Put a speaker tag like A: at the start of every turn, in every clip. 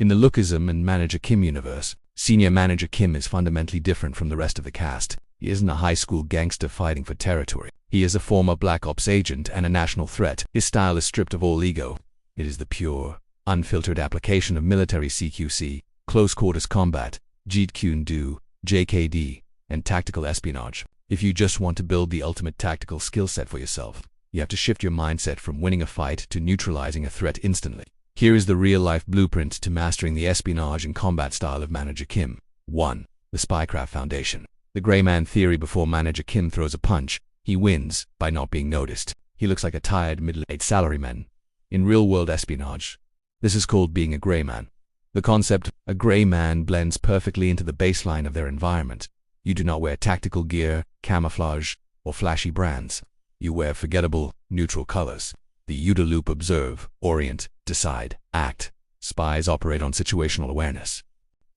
A: In the Lookism and Manager Kim universe, Senior Manager Kim is fundamentally different from the rest of the cast. He isn't a high school gangster fighting for territory. He is a former Black Ops agent and a national threat. His style is stripped of all ego. It is the pure, unfiltered application of military CQC, close quarters combat, Jeet Kune Do, JKD, and tactical espionage. If you just want to build the ultimate tactical skill set for yourself, you have to shift your mindset from winning a fight to neutralizing a threat instantly. Here is the real-life blueprint to mastering the espionage and combat style of Manager Kim. 1. The Spycraft Foundation. The gray man theory. Before Manager Kim throws a punch, he wins by not being noticed. He looks like a tired middle-aged salaryman. In real-world espionage, this is called being a gray man. The concept, a gray man, blends perfectly into the baseline of their environment. You do not wear tactical gear, camouflage, or flashy brands. You wear forgettable, neutral colors. The OODA loop: observe, orient, decide, act. Spies operate on situational awareness.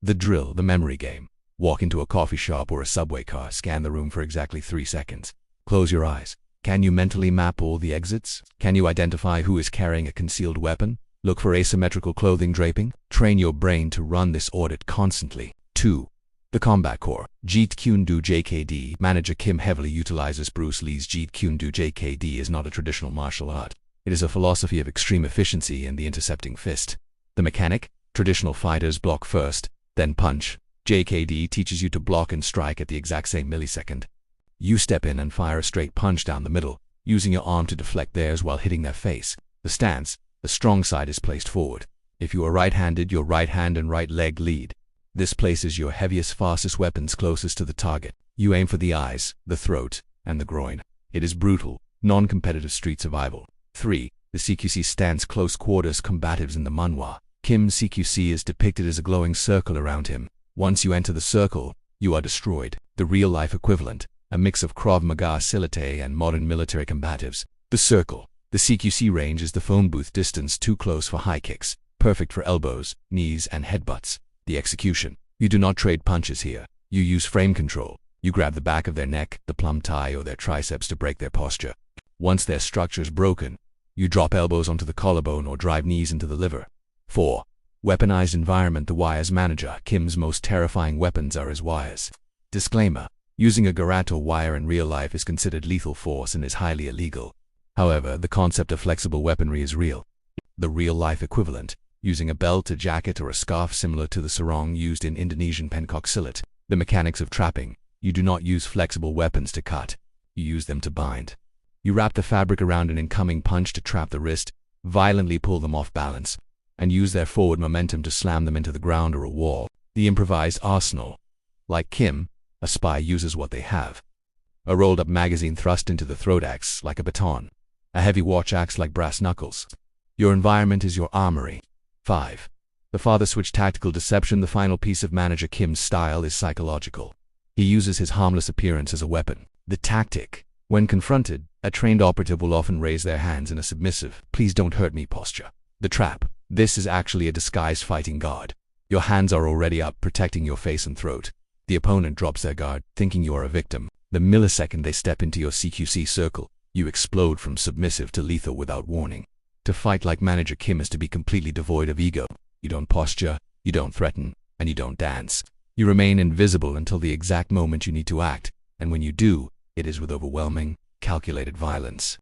A: The drill, the memory game. Walk into a coffee shop or a subway car, scan the room for exactly 3 seconds. Close your eyes. Can you mentally map all the exits? Can you identify who is carrying a concealed weapon? Look for asymmetrical clothing draping. Train your brain to run this audit constantly. 2. The Combat Core. Jeet Kune Do JKD. Manager Kim heavily utilizes Bruce Lee's Jeet Kune Do. JKD is not a traditional martial art. It is a philosophy of extreme efficiency and the intercepting fist. The mechanic: traditional fighters block first, then punch. JKD teaches you to block and strike at the exact same millisecond. You step in and fire a straight punch down the middle, using your arm to deflect theirs while hitting their face. The stance: the strong side is placed forward. If you are right-handed, your right hand and right leg lead. This places your heaviest, fastest weapons closest to the target. You aim for the eyes, the throat, and the groin. It is brutal, non-competitive street survival. 3. The CQC stance. Close quarters combatives. In the manhwa, Kim's CQC is depicted as a glowing circle around him. Once you enter the circle, you are destroyed. The real-life equivalent, a mix of Krav Maga Silite and modern military combatives. The circle. The CQC range is the phone booth distance, too close for high kicks, perfect for elbows, knees, and headbutts. The execution. You do not trade punches here. You use frame control. You grab the back of their neck, the plum tie, or their triceps to break their posture. Once their structure is broken, you drop elbows onto the collarbone or drive knees into the liver. 4. Weaponized environment. The wires. Manager Kim's most terrifying weapons are his wires. Disclaimer: using a Garato wire in real life is considered lethal force and is highly illegal. However, the concept of flexible weaponry is real. The real-life equivalent: using a belt, a jacket, or a scarf similar to the sarong used in Indonesian pencak silat. The mechanics of trapping: you do not use flexible weapons to cut. You use them to bind. You wrap the fabric around an incoming punch to trap the wrist, violently pull them off balance, and use their forward momentum to slam them into the ground or a wall. The improvised arsenal. Like Kim, a spy uses what they have. A rolled-up magazine thrust into the throat acts like a baton. A heavy watch acts like brass knuckles. Your environment is your armory. 5. The father switch. Tactical deception. The final piece of Manager Kim's style is psychological. He uses his harmless appearance as a weapon. The tactic: when confronted, a trained operative will often raise their hands in a submissive, "please don't hurt me" posture. The trap: this is actually a disguised fighting guard. Your hands are already up, protecting your face and throat. The opponent drops their guard, thinking you are a victim. The millisecond they step into your CQC circle, you explode from submissive to lethal without warning. To fight like Manager Kim is to be completely devoid of ego. You don't posture, you don't threaten, and you don't dance. You remain invisible until the exact moment you need to act, and when you do, it is with overwhelming, calculated violence.